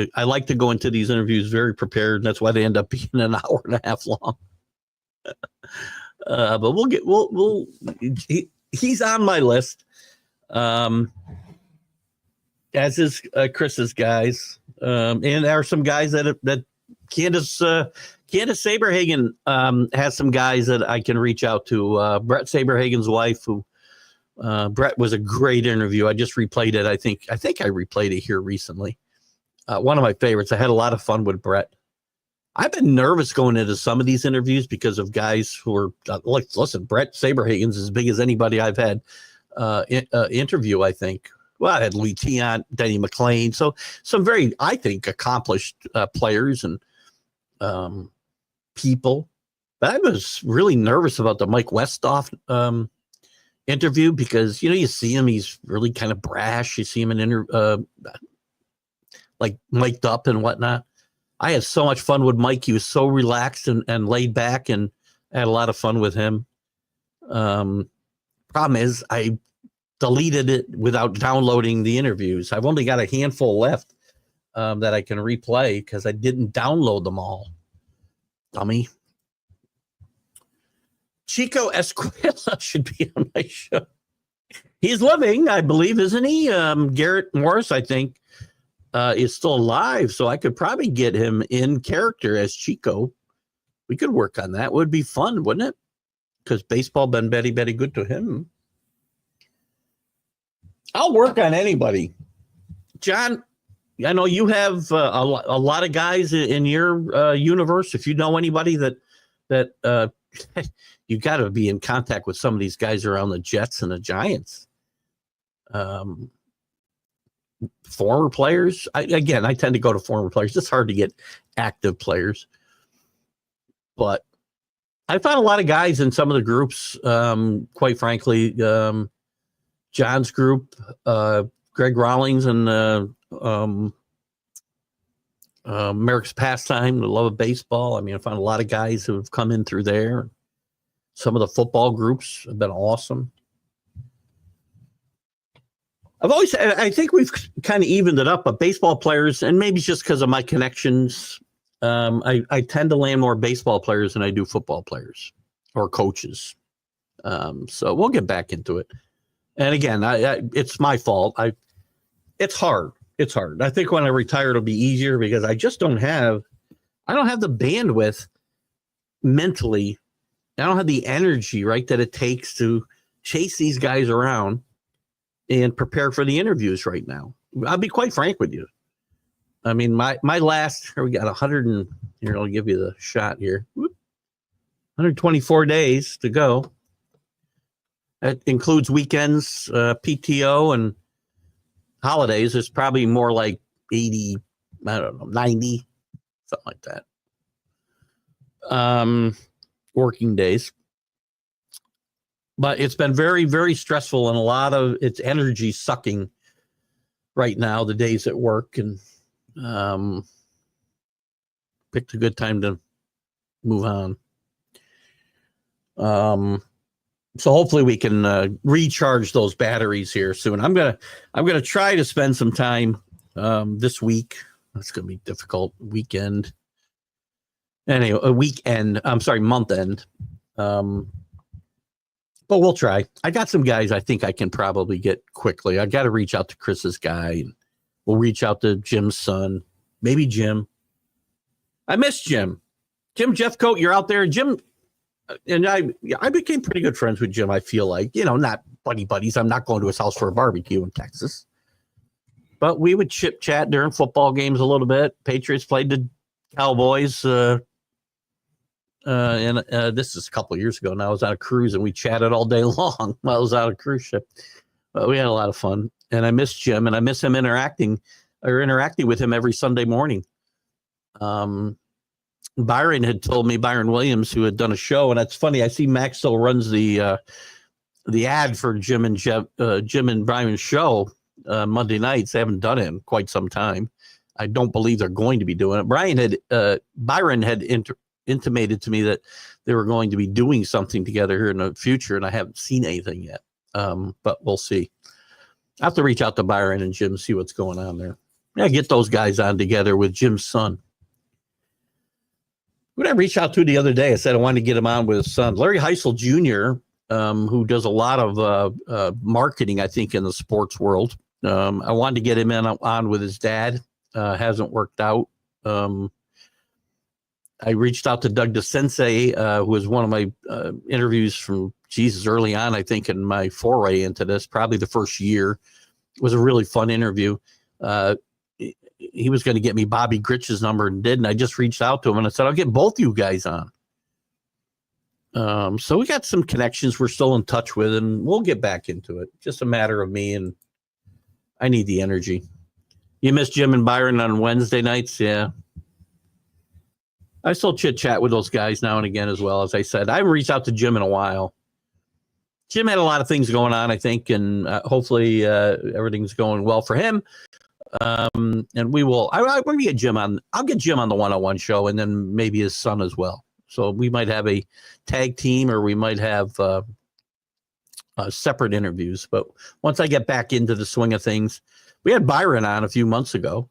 to go into these interviews very prepared. And that's why they end up being an hour and a half long. But he's on my list. As is Chris's guys. And there are some guys that Candace Saberhagen has some guys that I can reach out to. Brett Saberhagen's wife, who Brett was a great interview. I just replayed it. I think I replayed it here recently. One of my favorites. I had a lot of fun with Brett. I've been nervous going into some of these interviews because of guys who are listen, Brett Saberhagen's as big as anybody I've had interview, I think. Well, I had Louis Tiant, Denny McClain. So some very, I think, accomplished players and people. But I was really nervous about the Mike Westhoff interview because, you see him, he's really kind of brash. You see him in like mic'd up and whatnot. I had so much fun with Mike. He was so relaxed and laid back, and I had a lot of fun with him. Problem is, I deleted it without downloading the interviews. I've only got a handful left that I can replay because I didn't download them all. Dummy. Chico Escuela should be on my show. He's living, I believe, isn't he? Garrett Morris, I think, is still alive, so I could probably get him in character as Chico. We could work on that. It would be fun, wouldn't it? Because baseball been very, very good to him. I'll work on anybody. John, I know you have a lot of guys in your universe. If you know anybody that you got to be in contact with some of these guys around the Jets and the Giants. Former players. I tend to go to former players. It's hard to get active players. But I found a lot of guys in some of the groups, quite frankly. John's group, Greg Rawlings and America's Pastime, the Love of Baseball. I mean, I found a lot of guys who have come in through there. Some of the football groups have been awesome. I think we've kind of evened it up, but baseball players, and maybe it's just because of my connections, I tend to land more baseball players than I do football players or coaches. So we'll get back into it. And again, it's my fault. It's hard. It's hard. I think when I retire, it'll be easier because I just don't have the bandwidth mentally. I don't have the energy, right, that it takes to chase these guys around and prepare for the interviews right now. I'll be quite frank with you. I mean, my last, here we got 100 and here, I'll give you the shot here. 124 days to go. That includes weekends, PTO, and holidays. It's probably more like 80, I don't know, 90, something like that. working days. But it's been very, very stressful, and a lot of it's energy sucking right now, the days at work, and picked a good time to move on. So hopefully we can recharge those batteries here soon. I'm gonna try to spend some time this week. That's gonna be difficult. Weekend. Anyway, month end. But we'll try. I got some guys I think I can probably get quickly. I got to reach out to Chris's guy, and we'll reach out to Jim's son. Maybe Jim. I miss Jim. Jim Jeffcoat, you're out there. Jim and I became pretty good friends with Jim, I feel like. Not buddies. I'm not going to his house for a barbecue in Texas. But we would chit chat during football games a little bit. Patriots played the Cowboys. And this is a couple of years ago now. I was on a cruise and we chatted all day long while I was on a cruise ship. But we had a lot of fun. And I miss Jim, and I miss him interacting with him every Sunday morning. Byron had told me, Byron Williams, who had done a show, and that's funny. I see Max still runs the ad for Jim and Byron's show Monday nights. They haven't done it in quite some time. I don't believe they're going to be doing it. Byron had intimated to me that they were going to be doing something together here in the future, and I haven't seen anything yet. But we'll see. I have to reach out to Byron and Jim, see what's going on there. Yeah, get those guys on together with Jim's son. Who did I reach out to the other day? I said I wanted to get him on with his son, Larry Heisel Jr., who does a lot of marketing, I think, in the sports world. I wanted to get him on with his dad. Hasn't worked out. I reached out to Doug DeSensei, who was one of my interviews from early on, I think, in my foray into this, probably the first year. It was a really fun interview. He was going to get me Bobby Gritch's number and didn't. I just reached out to him and I said, I'll get both you guys on. So we got some connections we're still in touch with, and we'll get back into it. Just a matter of me, and I need the energy. You miss Jim and Byron on Wednesday nights? Yeah. I still chit chat with those guys now and again as well. As I said, I haven't reached out to Jim in a while. Jim had a lot of things going on, I think, and hopefully everything's going well for him. And we will. I'm going to get Jim on. I'll get Jim on the one-on-one show, and then maybe his son as well. So we might have a tag team, or we might have separate interviews. But once I get back into the swing of things, we had Byron on a few months ago.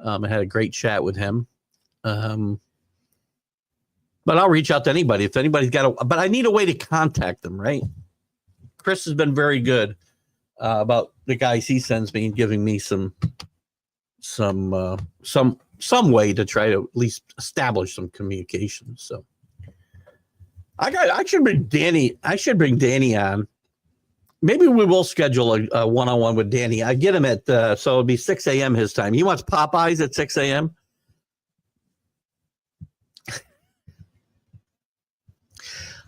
I had a great chat with him. But I'll reach out to anybody if anybody's got but I need a way to contact them, right? Chris has been very good about the guys he sends me and giving me some way to try to at least establish some communication. So I should bring Danny. I should bring Danny on. Maybe we will schedule a one-on-one with Danny. I get him at so it'll be 6 a.m. his time. He wants Popeyes at 6 a.m.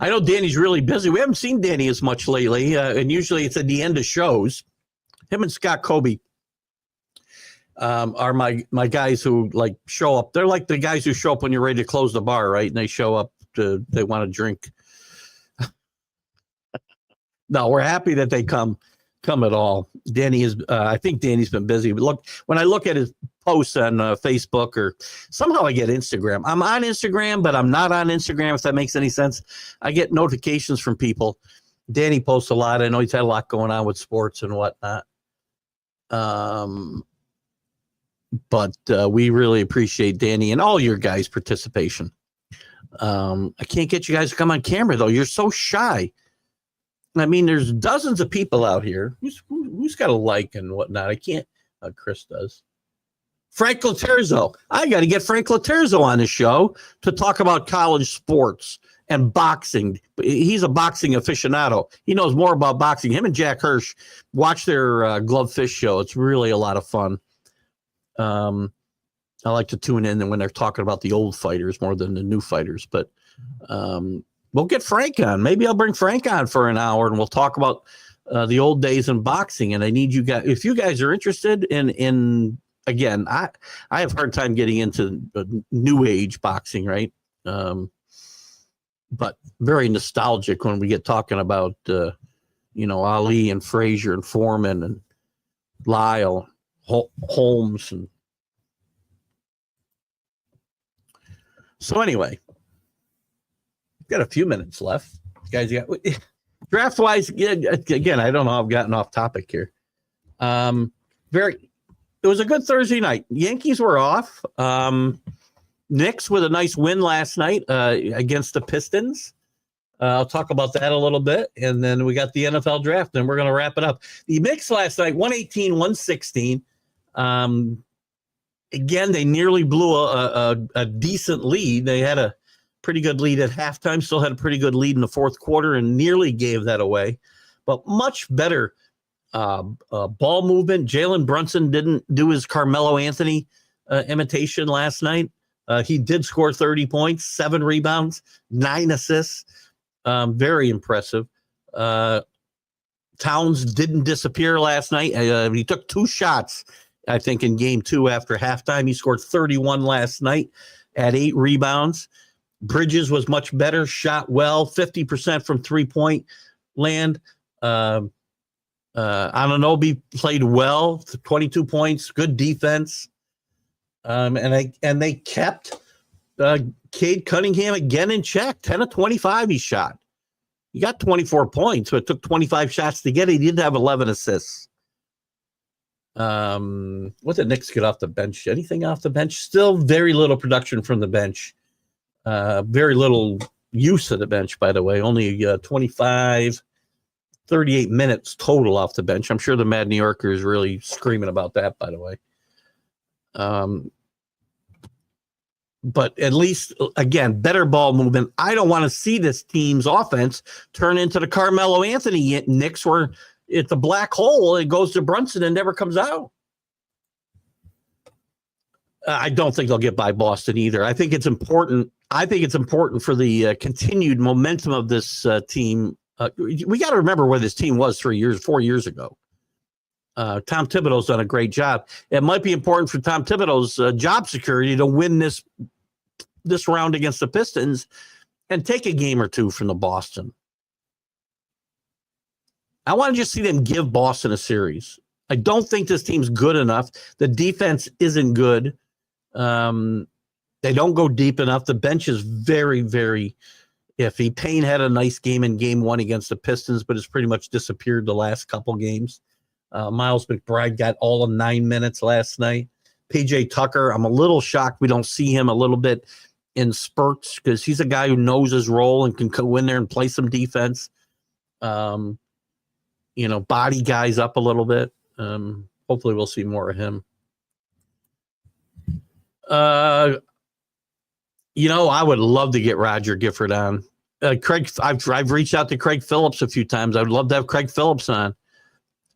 I know Danny's really busy. We haven't seen Danny as much lately, and usually it's at the end of shows. Him and Scott Kobe are my guys who like show up. They're like the guys who show up when you're ready to close the bar, right? And they show up they want to drink. No, we're happy that they come at all. Danny is. I think Danny's been busy. But look, when I look at his posts on Facebook, or somehow I get Instagram. I'm on Instagram, but I'm not on Instagram. If that makes any sense, I get notifications from people. Danny posts a lot. I know he's had a lot going on with sports and whatnot. But we really appreciate Danny and all your guys' participation. I can't get you guys to come on camera though. You're so shy. I mean, there's dozens of people out here. Who's got a like and whatnot? I can't. Chris does. Frank Laterzo. I got to get Frank Laterzo on the show to talk about college sports and boxing. He's a boxing aficionado. He knows more about boxing. Him and Jack Hirsch watch their Glovefish show. It's really a lot of fun. I like to tune in when they're talking about the old fighters more than the new fighters. But we'll get Frank on. Maybe I'll bring Frank on for an hour and we'll talk about the old days in boxing. And I need you guys, if you guys are interested in again, I have a hard time getting into new age boxing, right? but very nostalgic when we get talking about, Ali and Frazier and Foreman and Lyle, Holmes. And so anyway, got a few minutes left. Guys, draft wise, again, I don't know. I've gotten off topic here. It was a good Thursday night. Yankees were off. Knicks with a nice win last night against the Pistons. I'll talk about that a little bit. And then we got the NFL draft, and we're going to wrap it up. The Knicks last night, 118-116. Again, they nearly blew a decent lead. They had a pretty good lead at halftime, still had a pretty good lead in the fourth quarter, and nearly gave that away. But much better ball movement. Jalen Brunson didn't do his Carmelo Anthony imitation last night. He did score 30 points, 7 rebounds, 9 assists. Very impressive. Towns didn't disappear last night. He took 2 shots, I think, in game 2 after halftime. He scored 31 last night at 8 rebounds. Bridges was much better, shot well, 50% from 3-point land. Anunoby played well, 22 points, good defense. And they kept Cade Cunningham again in check. 10 of 25 he shot. He got 24 points, so it took 25 shots to get it. He did have 11 assists. What did Knicks get off the bench? Anything off the bench? Still very little production from the bench. Very little use of the bench, by the way. Only 38 minutes total off the bench. I'm sure the Mad New Yorker is really screaming about that, by the way. But at least, again, better ball movement. I don't want to see this team's offense turn into the Carmelo Anthony Knicks where it's a black hole. It goes to Brunson and never comes out. I don't think they'll get by Boston either. I think it's important. For the continued momentum of this team. We got to remember where this team was 4 years ago. Tom Thibodeau's done a great job. It might be important for Tom Thibodeau's job security to win this round against the Pistons and take a game or two from the Boston. I want to just see them give Boston a series. I don't think this team's good enough. The defense isn't good. They don't go deep enough. The bench is very, very iffy. Payne had a nice game in game 1 against the Pistons, but has pretty much disappeared the last couple games. Miles McBride got all of 9 minutes last night. PJ Tucker, I'm a little shocked we don't see him a little bit in spurts because he's a guy who knows his role and can go in there and play some defense. Body guys up a little bit. Hopefully we'll see more of him. I would love to get Roger Gifford on. Craig, I've reached out to Craig Phillips a few times. I would love to have Craig Phillips on.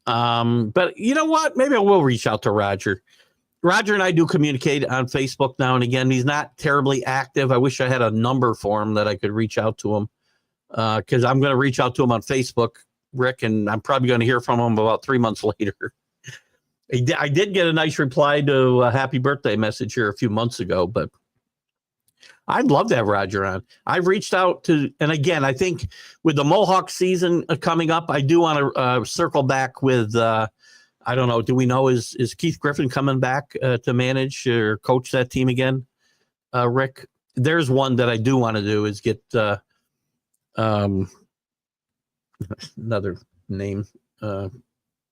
But you know what? Maybe I will reach out to Roger. Roger and I do communicate on Facebook now and again. He's not terribly active. I wish I had a number for him that I could reach out to him. Because I'm going to reach out to him on Facebook, Rick, and I'm probably going to hear from him about 3 months later. I did get a nice reply to a happy birthday message here a few months ago, but I'd love to have Roger on. I've reached out to, and again, I think with the Mohawk season coming up, I do want to circle back with, I don't know, do we know, is Keith Griffin coming back to manage or coach that team again, Rick? There's one that I do want to do is get another name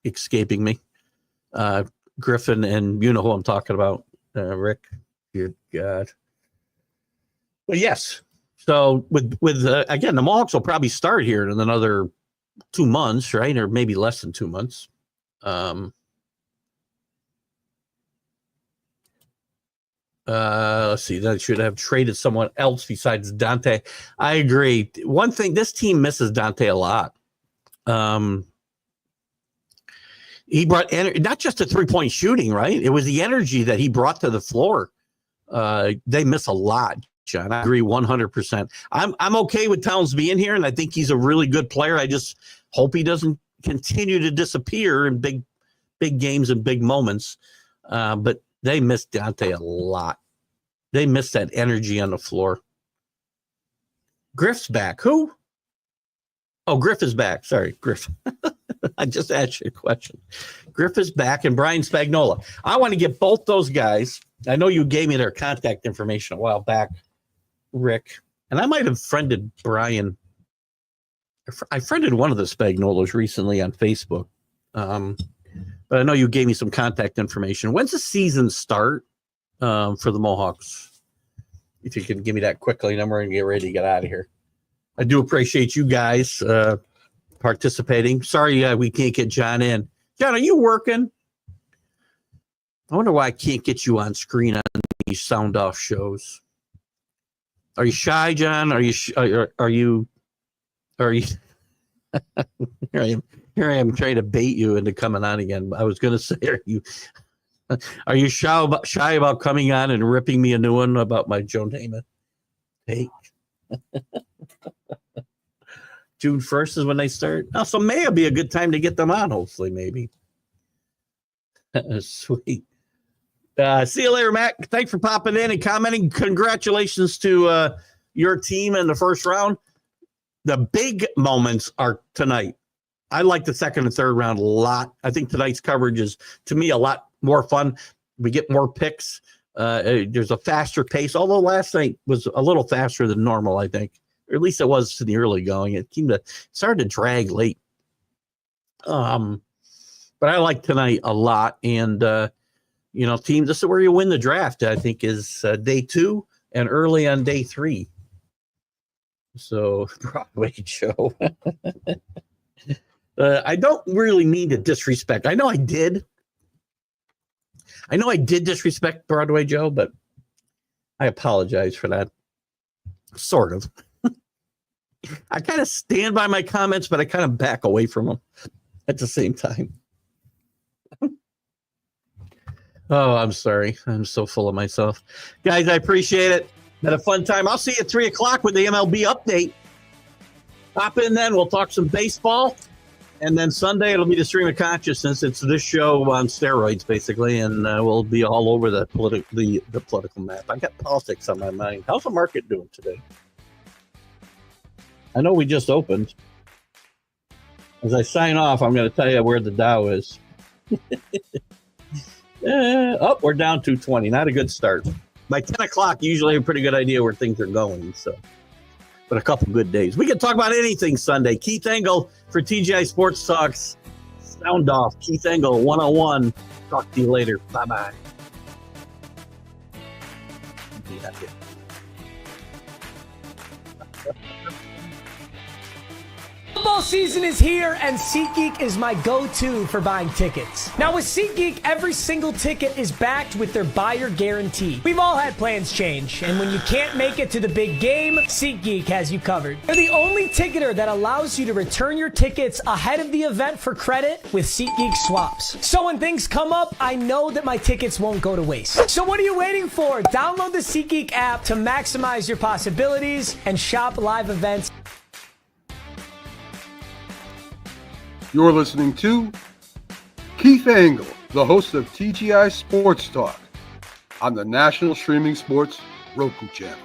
escaping me. Griffin, and you know who I'm talking about, Rick. Good God. Well, yes. So with again, the Mohawks will probably start here in another 2 months, right? Or maybe less than 2 months. Let's see. That should have traded someone else besides Dante. I agree. One thing, this team misses Dante a lot. He brought not just the 3-point shooting, right? It was the energy that he brought to the floor. They miss a lot, John. I agree 100%. I'm okay with Towns being here, and I think he's a really good player. I just hope he doesn't continue to disappear in big games and big moments. But they miss Dante a lot. They miss that energy on the floor. Griff's back. Who? Oh, Griff is back. Sorry, Griff. I just asked you a question. Griff is back and Brian Spagnola. I want to get both those guys. I know you gave me their contact information a while back, Rick, and I might have friended Brian. I friended one of the Spagnolas recently on Facebook, but I know you gave me some contact information. When's the season start for the Mohawks? If you can give me that quickly, then we're going to get ready to get out of here. I do appreciate you guys participating. Sorry we can't get John in. John, are you working? I wonder why I can't get you on screen on these sound off shows. Are you shy, John? Are you here I am trying to bait you into coming on again. I was going to say, are you shy about coming on and ripping me a new one about my Joe Namath take? June 1st is when they start. Oh, so May will be a good time to get them on, hopefully, maybe. Sweet. See you later, Matt. Thanks for popping in and commenting. Congratulations to your team in the first round. The big moments are tonight. I like the second and third round a lot. I think tonight's coverage is, to me, a lot more fun. We get more picks. There's a faster pace, although last night was a little faster than normal, I think. Or at least it was in the early going. It started to drag late. But I like tonight a lot. And, team, this is where you win the draft, I think, is day 2 and early on day 3. So, Broadway Joe. I don't really mean to disrespect. I know I did disrespect Broadway Joe, but I apologize for that. Sort of. I kind of stand by my comments, but I kind of back away from them at the same time. Oh, I'm sorry. I'm so full of myself. Guys, I appreciate it. Had a fun time. I'll see you at 3 o'clock with the MLB update. Pop in then. We'll talk some baseball. And then Sunday, it'll be the Stream of Consciousness. It's this show on steroids, basically, and we'll be all over the political map. I got politics on my mind. How's the market doing today? I know we just opened. As I sign off, I'm going to tell you where the Dow is. We're down 220. Not a good start. By 10 o'clock, usually a pretty good idea where things are going. So, but a couple good days. We can talk about anything Sunday. Keith Engle for TGI Sports Talks. Sound off. Keith Engle, 101. Talk to you later. Bye-bye. Football season is here, and SeatGeek is my go-to for buying tickets. Now with SeatGeek, every single ticket is backed with their buyer guarantee. We've all had plans change, and when you can't make it to the big game, SeatGeek has you covered. They're the only ticketer that allows you to return your tickets ahead of the event for credit with SeatGeek swaps. So when things come up, I know that my tickets won't go to waste. So what are you waiting for? Download the SeatGeek app to maximize your possibilities and shop live events. You're listening to Keith Engle, the host of TGI Sports Talk on the National Streaming Sports Roku channel.